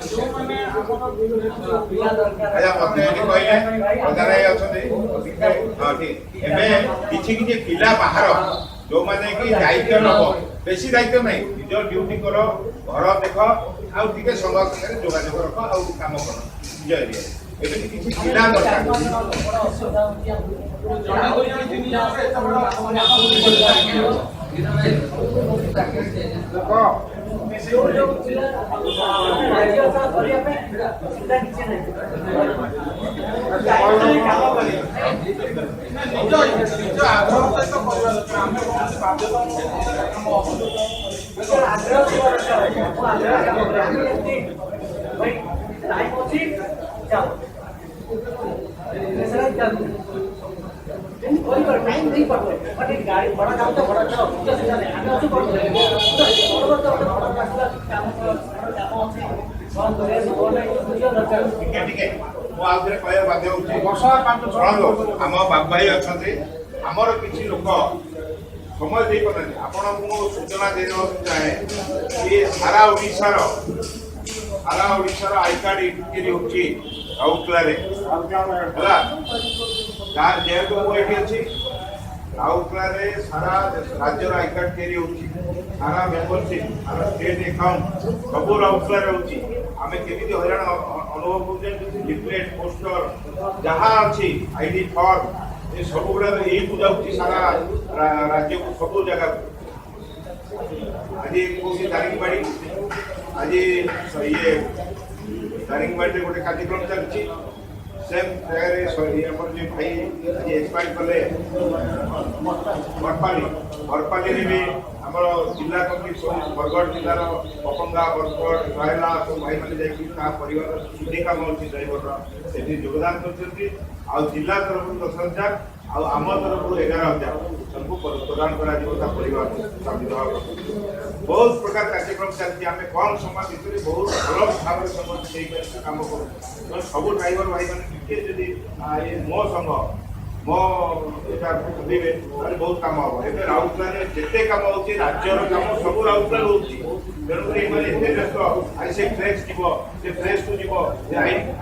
जो मैंने अच्छा मत कहले प्रधान अच्छा ठीक किसी पिला बाहर जो मैंने कि दायित्व नब बेसी दायित्व नहीं निज ड्यूटी कर घर देख आगे संघ जोगाजोग रख आ कम कर निज एरिया ଏମିତି କିଛି ଥିଲା ଦରକାର। ଜଣେ ଦୁଇ ଜଣ ତିନି ଜଣ ଏତେ ବଡ଼ ନିଜ ଆଗ୍ରହ ସହିତ କରିବା ଦରକାର। ଆମେ କୌଣସି टाइम नहीं पड़े बट गाड़ी बड़ा काम तो बड़ा चलो आगे अच्छे पड़ रहे ଟିକେ ମୁଁ ଆଉ ଥରେ କହିବା ବାଧ୍ୟ ହଉଛି ଆମ ବାବୁ ଭାଇ ଅଛନ୍ତି, ଆମର କିଛି ଲୋକ ସମୟ ଦେଇପାରୁନାହାନ୍ତି। ଆପଣଙ୍କୁ ମୁଁ ସୂଚନା ଦେଇଦେବାକୁ ଚାହେଁ ଯେ ସାରା ଓଡ଼ିଶାର ଆଇ କାର୍ଡ ବିକ୍ରି ହେଉଛି ରାଉରକେଲାରେ ହେଲା। ଯାହା ଯେହେତୁ ମୁଁ ଏଠି ଅଛି ରାଉରକେଲାରେ ସାରା ରାଜ୍ୟର ଆଇ କାର୍ଡ ତିଆରି ହେଉଛି, ସାରା ମେମ୍ବରସିପ୍ ସାରା ଷ୍ଟେଟ୍ ଆକାଉଣ୍ଟ ସବୁ ରାଉରକେଲାରେ ହେଉଛି। ଆମେ କେମିତି ହଇରାଣ ଅନୁଭବ କରୁଛେ, ଲିଫଲେଟ୍ ପୋଷ୍ଟର ଯାହା ଅଛି ଆଇଡି ଫର୍ମ ଏ ସବୁ ଗୁଡ଼ାକ ଏଇକୁ ଯାଉଛି ସାରା ରାଜ୍ୟକୁ ସବୁ ଜାଗାକୁ। ଆଜି କହୁଛି ଦାରିଙ୍ଗବାଡ଼ି, ଆଜି ଇଏ ଦାରିଙ୍ଗବାଡ଼ିରେ ଗୋଟେ କାର୍ଯ୍ୟକ୍ରମ ଚାଲିଛି। ସେମ୍ ଜାଗାରେ ଆମର ଯେ ଭାଇ ଆଜି ଏକ୍ସପାର୍ଟ କଲେ ବରପାଲିରେ ବି ଆମର ଜିଲ୍ଲା କମିଟି ବରଗଡ଼ ଜିଲ୍ଲାର ଅପଙ୍ଗା ବରଗଡ଼ ରାୟଲା ସବୁ ଭାଇମାନେ ଯାଇକି ତା ପରିବାର ଶୁଦ୍ଧି କାମ ଅଛି ଡ୍ରାଇଭରର ସେଠି ଯୋଗଦାନ କରିଛନ୍ତି। ଆଉ ଜିଲ୍ଲା ତରଫରୁ 10,000 ଆଉ ଆମ ତରଫରୁ 11,000 ତାଙ୍କୁ ପ୍ରଦାନ କରାଯିବ ତା ପରିବାର ବିଧବା। ବହୁତ ପ୍ରକାର କାର୍ଯ୍ୟକ୍ରମ ଚାଲିଛି। ଆମେ କମ୍ ସମୟ ଭିତରେ ବହୁତ ଭଲ ଭାବରେ ସମସ୍ତେ ସେଇପାରିକି କାମ କରୁଛୁ। ସବୁ ଡ୍ରାଇଭର ଭାଇମାନେ ଟିକେ ଯଦି ମୋ ସଂଘ ମୋ ଏଇଟା ଭାବିବେ ତାହେଲେ ବହୁତ କାମ ହେବ। ଏବେ ରାଉରକେଲାରେ ଯେତେ କାମ ହେଉଛି ରାଜ୍ୟର କାମ ସବୁ ରାଉରକେଲାରେ ହେଉଛି। ତେଣୁକରି ଏମାନେ ଏତେ ବ୍ୟସ୍ତ ଆଜି ସେ ଫ୍ରେଶ୍ ଯିବ, ସେ ଫ୍ରେଶ୍କୁ ଯିବ, ସେ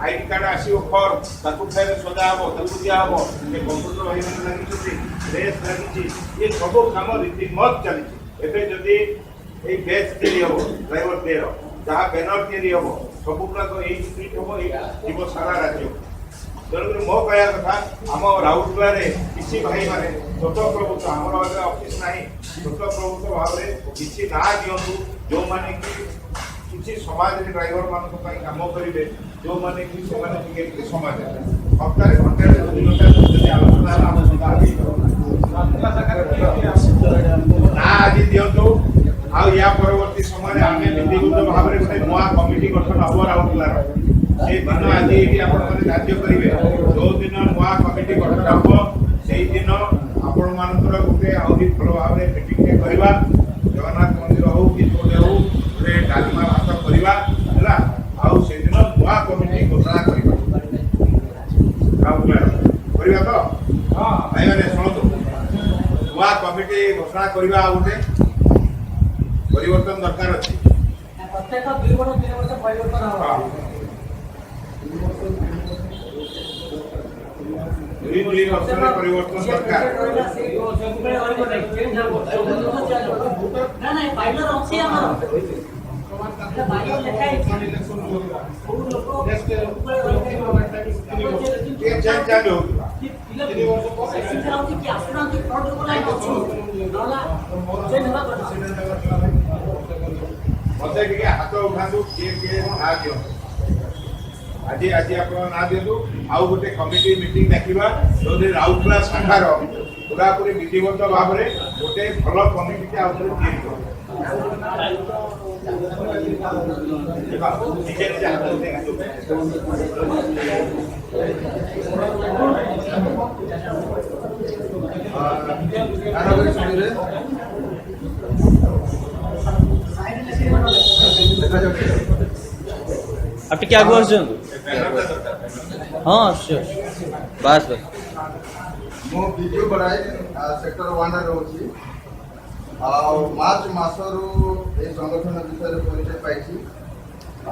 ଆଇଡି କାର୍ଡ ଆସିବ ଫର୍ମ ତାକୁ ଫେରେ ସଜା ହେବ, ତାକୁ ଦିଆହେବ। ସେ କମ୍ପ୍ୟୁଟର ଭାଇମାନେ ଲାଗିଛନ୍ତି, ଫ୍ରେଶ୍ ଲାଗିଛି, ଏ ସବୁ କାମ ରୀତିମତ ଚାଲିଛି। ଏବେ ଯଦି এই বেচ ତିଆରି ହେବ ଡ୍ରାଇଭର ଦେର ଯାହା ବ୍ୟାନର ତିଆରି ହେବ ସବୁ ଗୁଡ଼ାକ ଏଇ ସ୍ଟ୍ରିଟ୍ ହେବ, ଏଇ ଯିବ ସାରା ରାଜ୍ୟ। ତେଣୁକରି ମୋ କହିବା କଥା ଆମ ରାଉରକେଲାରେ କିଛି ଭାଇମାନେ ସ୍ୱତଃପ୍ରଭୁତ୍ୱ ଆମର ଅଫିସ୍ ନାହିଁ, ସ୍ୱତଃପ୍ରଭୁତ୍ୱ ଭାବରେ କିଛି ନାଁ ଦିଅନ୍ତୁ ଯେଉଁମାନେ କି କିଛି ସମାଜରେ ଡ୍ରାଇଭର ମାନଙ୍କ ପାଇଁ କାମ କରିବେ, ଯେଉଁମାନେ କି ସେମାନେ ଟିକେ ସମାଜରେ ସପ୍ତାହରେ ଘଣ୍ଟାରେ 2 ଘଣ୍ଟା ଯଦି ଆଲୋଚନା ହେଲା ଆମ ନା ଆଜି ଦିଅନ୍ତୁ। ଆଉ ୟା ପରବର୍ତ୍ତୀ ସମୟରେ ଆମେ ବିଧିବଦ୍ଧ ଭାବରେ ଗୋଟେ ନୂଆ କମିଟି ଗଠନ ହେବ ରାଉରକେଲାର। সেই দিন আজ এটি আপনাদের কার্য করবে। যৌদিন নূয়া কমিটি গঠন হব সেইদিন আপনার গোটে আহরি ভাল ভাবে মিটিংটে করা, জগন্নাথ মন্দির হো কি কোটে হো গোটে ডালিমা ভাত করা হলা। আউ সেইদিন নূয়া কমিটি ঘোষণা করা রাউরকেলার করা তো ভাই মানে শুণতু নূয়া কমিটি ঘোষণা করা গোটে পরিবর্তন দরকার আছে। প্রত্যেক 2 বছর 3 বছর পরিবর্তন হবে। দুই বছরে পরিবর্তন দরকার। না না ফাইনাল আছে আমার এটা ফাইনাল লেখা আছে কোন লোক চালু কি আসুন কি ফ্রড লাইন আছে নলা ସେ ନେବା କଥା। ମତେ ଟିକେ ହାତ ଉଠାନ୍ତୁ କିଏ କିଏ ନା ଦିଅନ୍ତୁ। ଆଜି ଆଜି ଆପଣ ନା ଦିଅନ୍ତୁ। ଆଉ ଗୋଟେ କମିଟି ମିଟିଂ ଡାକିବା ଯୋଉଠି ରାଉରକେଲା ଶାଖାର ପୁରାପୁରି ବିଧିବଦ୍ଧ ଭାବରେ ଗୋଟେ ଭଲ କମିଟିଟେ ଆଉ ଥରେ ତିଆରି କରିବ। ନିଜେ ନିଜେ ହାତ ଉଠେଇକି आप टिके आगु आस हाँ श्योर बस बस ମୁଁ ବିଜୁ ବରାଇ ସେକ୍ଟର 1 ରେ ରହୁଛି। ଆଉ ମାର୍ଚ୍ଚ ମାସରୁ ଏହି ସଂଗଠନ ବିଷୟରେ ପରିଚୟ ପାଇଛି।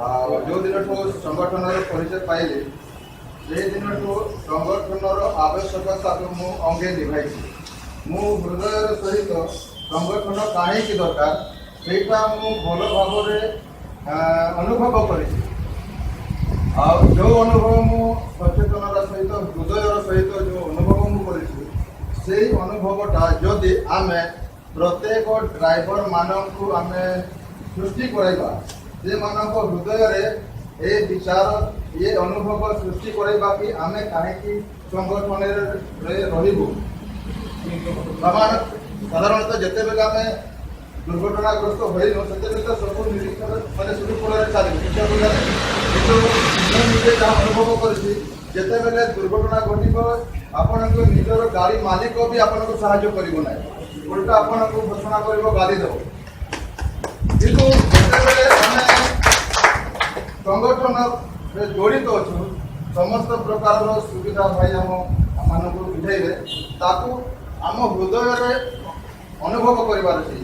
ଆଉ ଯେଉଁ ଦିନଠୁ ସଂଗଠନର ପରିଚୟ ପାଇଲି ସେଦିନଠୁ ସଂଗଠନର ଆବଶ୍ୟକତାକୁ ମୁଁ ଅଙ୍ଗେ ନିଭାଇଛି। ମୁଁ ହୃଦୟର ସହିତ ସଂଗଠନ କାହିଁକି ଦରକାର ସେଇଟା ମୁଁ ଭଲ ଭାବରେ ଅନୁଭବ କରିଛି। ଆଉ ଯେଉଁ ଅନୁଭବ ମୁଁ ସଚେତନର ସହିତ ହୃଦୟର ସହିତ ଯେଉଁ ଅନୁଭବ ମୁଁ କରିଛି ସେଇ ଅନୁଭବଟା ଯଦି ଆମେ ପ୍ରତ୍ୟେକ ଡ୍ରାଇଭର ମାନଙ୍କୁ ଆମେ ସୃଷ୍ଟି କରାଇବା ସେମାନଙ୍କ ହୃଦୟରେ ଏ ବିଚାର ଏ ଅନୁଭବ ସୃଷ୍ଟି କରାଇବା କି ଆମେ କାହିଁକି ସଂଗଠନରେ ରହିବୁ। ସାଧାରଣତଃ ଯେତେବେଳେ ଆମେ ଦୁର୍ଘଟଣାଗ୍ରସ୍ତ ହୋଇନୁ ସେତେବେଳେ ତ ସବୁ ନିରୀକ୍ଷଣ ମାନେ ସୁରୁଖୁରୁରେ ଚାଲିବ କିନ୍ତୁ ମୁଁ ନିଜେ ଯାହା ଅନୁଭବ କରିଛି ଯେତେବେଳେ ଦୁର୍ଘଟଣା ଘଟିବ ଆପଣଙ୍କ ନିଜର ଗାଡ଼ି ମାଲିକ ବି ଆପଣଙ୍କୁ ସାହାଯ୍ୟ କରିବ ନାହିଁ ଉଲ୍ଟା ଆପଣଙ୍କୁ ଘୋଷଣା କରିବ ଗାଡ଼ି ଦେବ। କିନ୍ତୁ ଯେତେବେଳେ ଆମେ ସଂଗଠନରେ ଜଡ଼ିତ ଅଛୁ ସମସ୍ତ ପ୍ରକାରର ସୁବିଧା ଭାଇ ଆମମାନଙ୍କୁ ବୁଝେଇବେ ତାକୁ ଆମ ହୃଦୟରେ ଅନୁଭବ କରିବାର ଅଛି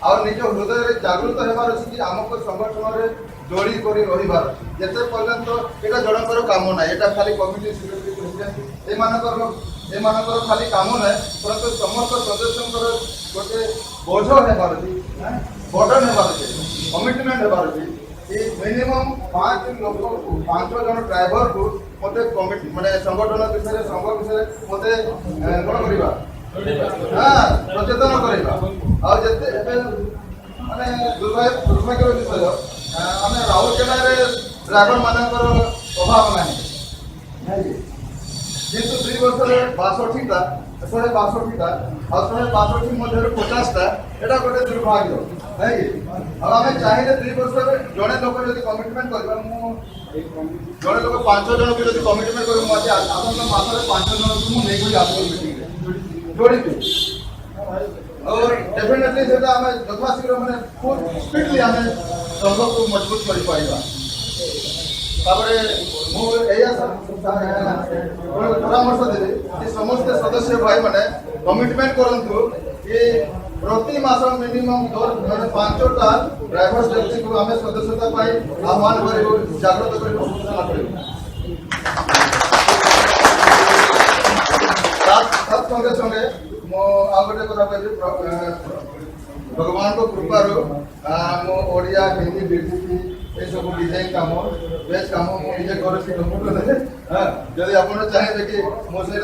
ଆଉ ନିଜ ହୃଦୟରେ ଜାଗୃତ ହେବାର ଅଛି କି ଆମକୁ ସଂଗଠନରେ ଯୋଡ଼ି କରି ରହିବାର ଅଛି। ଯେତେ ପର୍ଯ୍ୟନ୍ତ ଏଇଟା ଜଣଙ୍କର କାମ ନାହିଁ ଏଇଟା ଖାଲି କମିଟି ସେକ୍ରେଟାରୀ ପ୍ରେସିଡେଣ୍ଟ ଏମାନଙ୍କର ଖାଲି କାମ ନାହିଁ ପରନ୍ତୁ ସମସ୍ତ ସଦସ୍ୟଙ୍କର ଗୋଟେ ବୋଝ ହେବାର ଅଛି ବର୍ଡନ ହେବାର ଅଛି କମିଟମେଣ୍ଟ ହେବାର ଅଛି कि मिनिमम 5 लोक 5 जन ड्राइवर को मते कमिटी माने संगठन विषय संघ विषय मते कोन करिबा हां सचेतन करिबा आ जते माने दुर्भाग्य विषय हमें राउरकेला रे ड्राइवर मानकर अभाव नाही किंतु 2 वर्ष रे 62 टा 162टा और 162 मध्य 50टा एटा गोटे दुर्भाग्य है अब आम चाहिए 2 वर्ष जड़े लोक जो कमिटमेंट कर जड़े लोक 5 जन को जो कमिटमेंट कर आसंत मासरे 5 जन को नहीं आसो मीटिंग जोड़ी और डेफिनेटली सेटा आम यथाशीघ्र माने खूब स्पीडली आम संघ को मजबूत कर पाइबा परामर्श देवी कि समस्त सदस्य भाई मैंने कमिटमेंट करंतु कि प्रति मास मिनिमम 5टा ड्राइवर टैक्सी को आम सदस्यता आह्वान कर जागृत संगे संगे मो आ गोटे कथा कहली भगवान को कृपार मो ओडिया हिंदी बीजेपी ये सब डिजाइन काम बेस्ट काम मुझे करुँगी कंप्यूटर जदि आप चाहिए कि मो से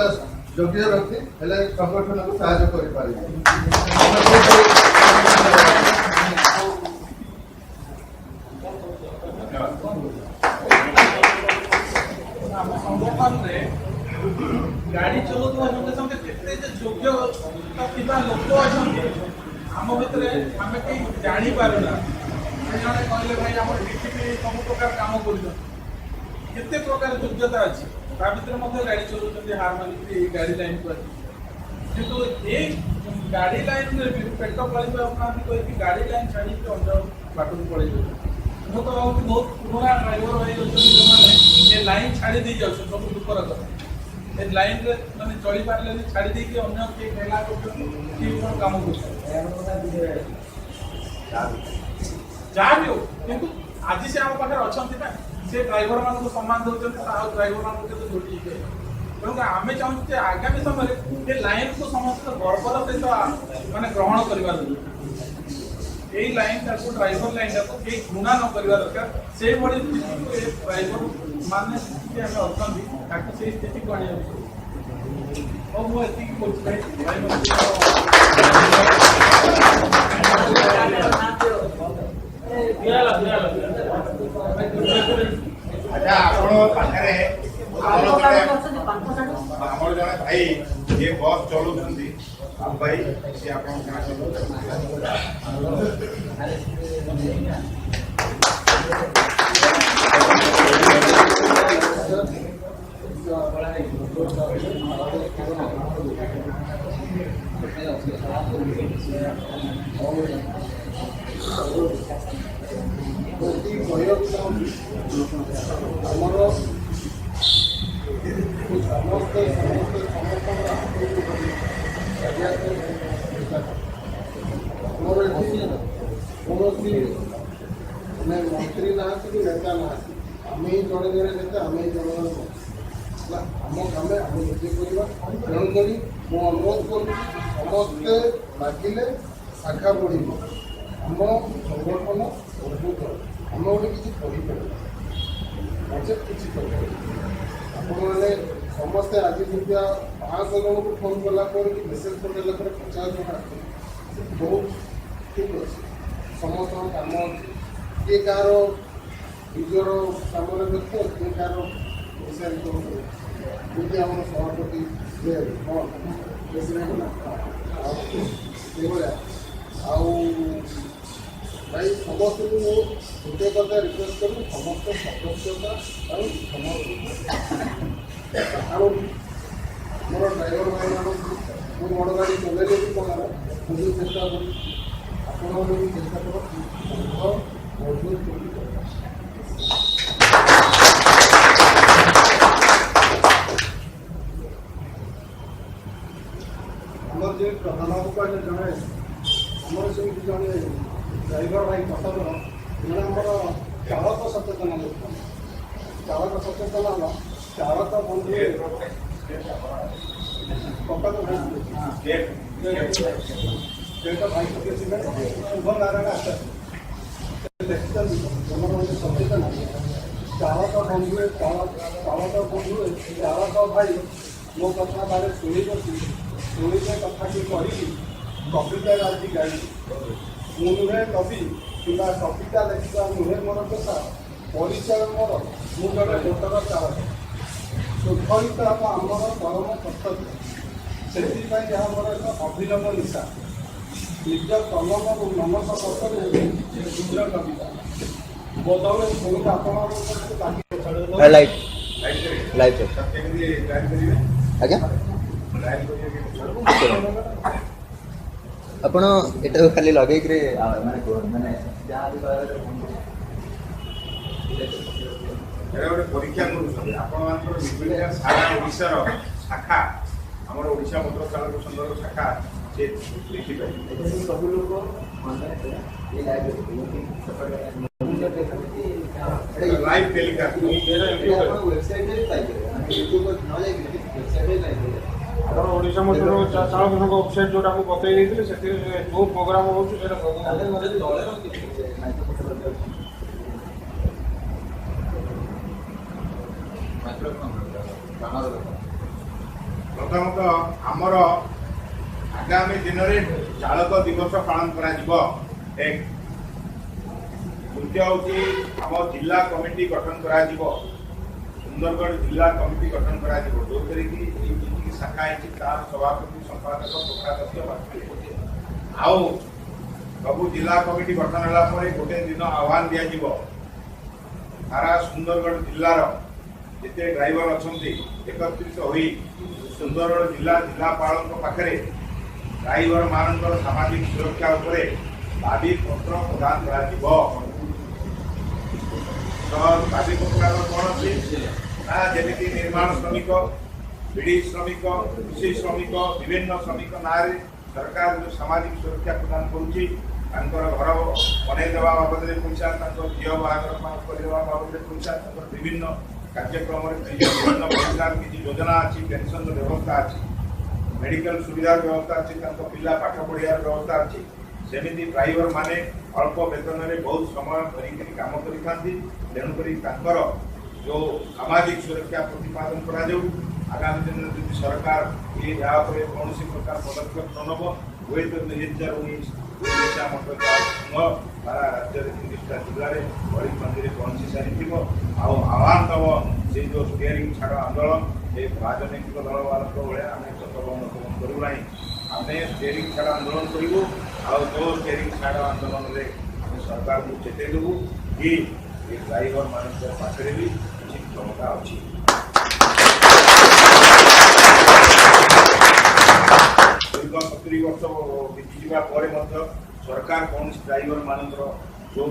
योग्य व्यक्ति हेल्ले संगठन को साहाय्य गाड़ी चलाउଥିବା संगे संगे केते योग्य लोक अच्छा आम भितर आम कहीं जानी पारुना जड़े कहले भाई आम डीसीपी सब प्रकार काम करते प्रकार योग्यता अच्छी ता भर गाड़ी चलाउं हार मानिक गाड़ी लाइन को किंतु ये गाड़ी लाइन पेट पलना कहीं गाड़ी लाइन छाड़ी अंदर बाट को पड़े मुझे तो भावी बहुत पुराना ड्राइवर भाई अच्छे जो मैंने लाइन छाड़ी दे जाऊँ सब दुखर कथा ए लाइन रे माने चली पारले छाड़ी दे कि अन्य के खेला को काम कर जहाँ भी हो किंतु आज से आम पाखे अच्छा ना से ड्राइवर मान को सम्मान दौरान ड्राइवर मान को जोड़ी तेणु आम चाहूँ आगामी समय ये लाइन को समस्त गर्वर सहित माने ग्रहण करवा यही लाइन ड्राइवर लाइन कई घृणा न करवा दरकार से ड्राइवर मान अच्छा से स्थिति को आने अच्छा आमर जड़े भाई ये बस चलाउछंती भाई से आपन मंत्री ना कि नेता ना आम ही जड़े जड़े नेता आम ही जड़े आम काम आम निजे करवा तेणुक मु अनुरोध कर समस्ते लगिले शाखा बढ़ आम संगठन मजबूत आम गोटे किसी ନଚେତ୍ କିଛି କରିପାରିବେ। ଆପଣମାନେ ସମସ୍ତେ ଆଜି ଯେମିତିଆ 500 ଜଣଙ୍କୁ ଫୋନ୍ କଲା ପରେ କି ମେସେଜ୍ କରିଦେଲା ପରେ 50 ଜଣ ଆସିଛନ୍ତି, ବହୁତ ଠିକ୍ ଅଛି। ସମସ୍ତଙ୍କ କାମ ଅଛି, କିଏ କାହାର ନିଜର କାମରେ ବ୍ୟସ୍ତ, କିଏ କାହାର ପଇସା ଇନକମ୍ କରୁଛି। ଯେମିତି ଆମର ସଭାପତି ପ୍ରେସିଡେଣ୍ଟ ନା ଆଉ ସେଇଭଳିଆ ଆଉ ଭାଇ ସମସ୍ତଙ୍କୁ ମୁଁ ଗୋଟିଏ କଥା ରିକ୍ୱେଷ୍ଟ କରୁ, ସମସ୍ତ ସଦସ୍ୟତା ଆଉ ସମସ୍ତଙ୍କୁ ଆଉ ଆମର ଡ୍ରାଇଭର ଭାଇମାନଙ୍କୁ ମୁଁ ବଡ଼ ଗାଡ଼ି ଚଲେଇଲେ ବି କ'ଣ ମୁଁ ବି ଚେଷ୍ଟା କରୁ, ଆପଣମାନେ ବି ଚେଷ୍ଟା କର ସଂଘ ମଜବୁତ କରି କରିବା। ଆମର ଯେ ପ୍ରଧାନ କହିଲେ ଜଣେ ଆମର ସେମିତି ଜଣେ ଡ୍ରାଇଭର ଭାଇ କଟକର ଜଣେ ଆମର ଚାଳକ ସଚେତନ କରୁଛନ୍ତି। ଚାଳକ ସଚେତନ ହେଲା ଚାଳକ ବନ୍ଧୁ କଟକ ସେଇଟା ଭାଇ ପ୍ରେସିଡେଣ୍ଟ ଶୁଭ ନାରାୟଣ ଆଚାର୍ଯ୍ୟ ଦେଖିଛନ୍ତି ଜନଗଣନା ସଚେତନ ଚାଳକ ବନ୍ଧୁ ଚାଳକ ଭାଇ ମୋ କଥା ବାରେ ଶୁଣିବେ କଥାଟି କହିବି କବିତା ଆଜି ଗାଇବି। ମୁଁ ନୁହେଁ କବି କିମ୍ବା କବିତା ଲେଖିବା ନୁହେଁ ମୋର ପେଶା, ପରିଚୟ ମୋର ମୁଁ ଜଣେ ମୋଟର ଚାଳକ। ଶୃଙ୍ଖଳିତ ହେବ ଆମର ପରମ କର୍ତ୍ତବ୍ୟ, ସେଥିପାଇଁ ଏହା ମୋର ଏକ ଅଭିନବ ନିଶା। ନିଜ କଲମରୁ ମନସ ପଥରେ କ୍ଷୁଦ୍ର କବିତା ବୋଧହୁଏ ଶୁଣିଲେ ଆପଣଙ୍କ ଲାଗି ଲାଇଟ୍ ଲାଇଟ୍ କେମିତି ଡ୍ରାଇଭ୍ କରିବେ? ଆଜ୍ଞା ଡ୍ରାଇଭ୍ କରିବେ କେମିତି? ଆପଣ ଏଟାକୁ ଖାଲି ଲଗେଇକିରି ମାନେ ଯାହା ବି ଏଇଟା ଗୋଟେ ପରୀକ୍ଷା କରୁଛନ୍ତି ଆପଣମାନଙ୍କର ବିଭିନ୍ନ ସାରା ଓଡ଼ିଶାର ଶାଖା, ଆମର ଓଡ଼ିଶା ମୋଟର ଚାଳକ ସଂଘର ଶାଖା ସେ ଦେଖିପାରିବେ। ସବୁ ଲୋକ ଲାଇଭ୍ ଟେଲିକାଷ୍ଟ ୱେବସାଇଟ୍ରେ ପାଇପାରିବେ, ୟୁଟ୍ୟୁବ୍ ନ ଯାଇକିରି ୱେବସାଇଟ୍ରେ ପାଇପାରିବେ। ଆମର ଓଡ଼ିଶା ମୋଟର ଚାଳକ ସଂଘ ୱେବସାଇଟ୍ ଯେଉଁଟା ମୁଁ ବତେଇ ଦେଇଥିଲି ସେଥିରେ ଯେଉଁ ପ୍ରୋଗ୍ରାମ ହେଉଛି ସେଇଟା ସବୁ ପ୍ରଥମତଃ ଆମର ଆଗାମୀ ଦିନରେ ଚାଳକ ଦିବସ ପାଳନ କରାଯିବ। ଏକ ଦ୍ୱିତୀୟ ହେଉଛି ଆମ ଜିଲ୍ଲା କମିଟି ଗଠନ କରାଯିବ, ସୁନ୍ଦରଗଡ଼ ଜିଲ୍ଲା କମିଟି ଗଠନ କରାଯିବ, ଯେଉଁଥିରେ କି ଏଇ ଯେତିକି ଶାଖା ହେଇଛି ତାର ସଭାପତି ସମ୍ପାଦକ କୋଷାଧ୍ୟକ୍ଷ ବାଛିବେ। ଆଉ ସବୁ ଜିଲ୍ଲା କମିଟି ଗଠନ ହେଲା ପରେ ଗୋଟେ ଦିନ ଆହ୍ୱାନ ଦିଆଯିବ, ସାରା ସୁନ୍ଦରଗଡ଼ ଜିଲ୍ଲାର ଯେତେ ଡ୍ରାଇଭର ଅଛନ୍ତି ଏକତ୍ରିତ ହୋଇ ସୁନ୍ଦରଗଡ଼ ଜିଲ୍ଲାପାଳଙ୍କ ପାଖରେ ଡ୍ରାଇଭର ମାନଙ୍କର ସାମାଜିକ ସୁରକ୍ଷା ଉପରେ ଦାବି ପତ୍ର ପ୍ରଦାନ କରାଯିବ। ଦାବି ପତ୍ର କ'ଣ ଅଛି ନା ଯେମିତି ନିର୍ମାଣ ଶ୍ରମିକ, ବିଡ଼ି ଶ୍ରମିକ, କୃଷି ଶ୍ରମିକ, ବିଭିନ୍ନ ଶ୍ରମିକ ନାଁରେ ସରକାର ଯେଉଁ ସାମାଜିକ ସୁରକ୍ଷା ପ୍ରଦାନ କରୁଛି, ତାଙ୍କର ଘର ବନେଇଦେବା ବାବଦରେ ପଇସା, ତାଙ୍କ ଝିଅ ବାହାଘର କରିଦେବା ବାବଦରେ ପଇସା, ତାଙ୍କର ବିଭିନ୍ନ କାର୍ଯ୍ୟକ୍ରମରେ ବିଭିନ୍ନ ପ୍ରକାର କିଛି ଯୋଜନା ଅଛି, ପେନସନର ବ୍ୟବସ୍ଥା ଅଛି, ମେଡ଼ିକାଲ ସୁବିଧାର ବ୍ୟବସ୍ଥା ଅଛି, ତାଙ୍କ ପିଲା ପାଠ ପଢ଼ିବାର ବ୍ୟବସ୍ଥା ଅଛି। ସେମିତି ଡ୍ରାଇଭର ମାନେ ଅଳ୍ପ ବେତନରେ ବହୁତ ସମୟ ଧରିକରି କାମ କରିଥାନ୍ତି। ତେଣୁକରି ତାଙ୍କର ଯେଉଁ ସାମାଜିକ ସୁରକ୍ଷା ପ୍ରତିପାଦନ କରାଯାଉ। ଆଗାମୀ ଦିନରେ ଯଦି ସରକାର ଏହା ଉପରେ କୌଣସି ପ୍ରକାର ପଦକ୍ଷେପ ନ ନେବ, ହୁଏତ 2019 ଓଡ଼ିଶା ମୋଟର ଚାଳକ ସଂଘ ସାରା ରାଜ୍ୟରେ 30ଟା ଜିଲ୍ଲାରେ ଗଳିକନ୍ଦିରେ ପହଞ୍ଚି ସାରିଥିବ। ଆଉ ଆହ୍ୱାନ ଦେବ ସେଇ ଯେଉଁ ଷ୍ଟିୟରିଂ ଛାଡ଼ ଆନ୍ଦୋଳନ, ଏ ରାଜନୈତିକ ଦଳମାନଙ୍କ ଭଳିଆ ଆମେ ଶତବର୍ଣ୍ଣ କରୁ ନାହିଁ। ଆମେ ଷ୍ଟିୟରିଂ ଛାଡ଼ ଆନ୍ଦୋଳନ କରିବୁ। ଆଉ ଯେଉଁ ଷ୍ଟିୟରିଂ ଛାଡ଼ ଆନ୍ଦୋଳନରେ ଆମେ ସରକାରକୁ ଚେତାଇ ଦେବୁ କି ଏ ଡ୍ରାଇଭର ମାନଙ୍କ ପାଖରେ ବି କିଛି କ୍ଷମତା ଅଛି। ଦୀର୍ଘ 70 ବର୍ଷ ବିତିଯିବା ପରେ ମଧ୍ୟ ସରକାର କୌଣସି ଡ୍ରାଇଭର ମାନଙ୍କର ଯେଉଁ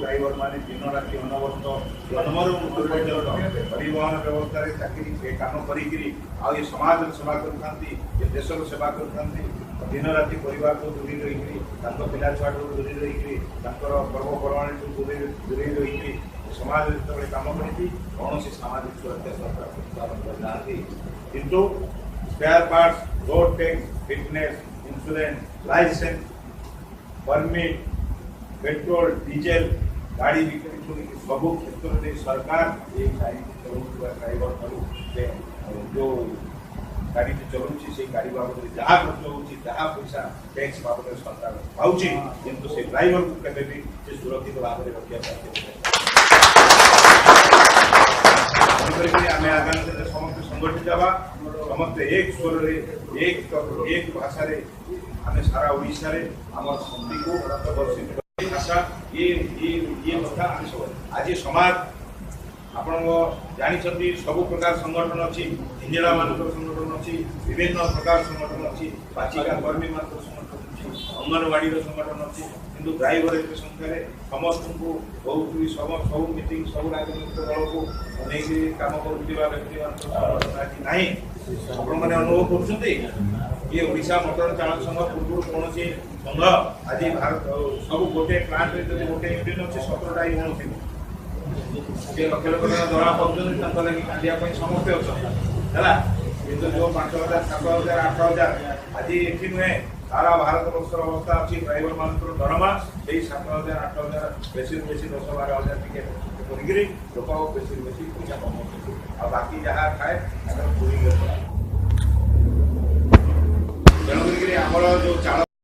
ଡ୍ରାଇଭର ମାନେ ଦିନ ରାତି ଅନବରତ ଜନ୍ମରୁ ମୃତ୍ୟୁ ପର୍ଯ୍ୟନ୍ତ ପରିବହନ ବ୍ୟବସ୍ଥାରେ ଚାକିରି କାମ କରିକିରି ଆଉ ଏ ସମାଜର ସେବା କରିଥାନ୍ତି, ଏ ଦେଶର ସେବା କରିଥାନ୍ତି, ଦିନ ରାତି ପରିବାରକୁ ଦୂରେଇ ରହିକିରି, ତାଙ୍କ ପିଲା ଛୁଆଠୁ ଦୂରେଇ ରହିକିରି, ତାଙ୍କର ପର୍ବପର୍ବାଣୀଠୁ ଦୂରେଇ ରହିକିରି ସମାଜରେ ଯେତେବେଳେ କାମ କରିଛି କୌଣସି ସାମାଜିକ ସୁରକ୍ଷା ସରକାର ପ୍ରତିପାଦନ କରିନାହାନ୍ତି। କିନ୍ତୁ spare parts, road tax, fitness, insurance, licence, permit, petrol, diesel गाड़ी बिक्री शुणी सब क्षेत्र में सरकार ये गाड़ी चलाउଥିବା ड्राइवर ठारू जो गाड़ी चलाउछि से गाड़ी बाबद जहाँ खर्च होछि जहाँ पैसा टैक्स बाबद सरकार पाउछि किंतु से ड्राइवर को केबे भी से सुरक्षित भाव में रखिया पाए आमे आगामी दिन समस्त संगठित हवा समस्त एक स्वर रे एक भाषा रे आमे सारा ओडिसा रे हमर शक्ति को प्रदर्शित भाषा ये कथा आमे सब आज समाज आपण जानी सब प्रकार संगठन अच्छी इंजिनियर मान संगठन अच्छी विभिन्न प्रकार संगठन अच्छी बाचिका कर्मी मान संगठन अच्छी अंगनवाड़ी संगठन अच्छी किंतु ड्राइवर एत संख्या समस्त को बहुत सब मीटिंग सब राजनीतिक दल को नहीं काम करुवा व्यक्ति आज ना आपण मैंने अनुभव कर ये ओडिशा मोटर चालक संघ पूर्व कौन संघ आज भारत सब गोटे प्लांट गोटे यूनियन अच्छे 17टा यूनियन थी लक्ष लक्ष दरा पाँच लगे काटिया समस्ते अच्छा है जो 5,000 7,000 8,000 आज ये नुहे सारा भारत वर्ष अवस्था अच्छी ड्राइवर मान दरमा यही 7,000 8,000 बेसी बेसी 10-12,000 टिकेट कर लोक बेसी बेसी पैसा कमाते बाकी जहाँ थाए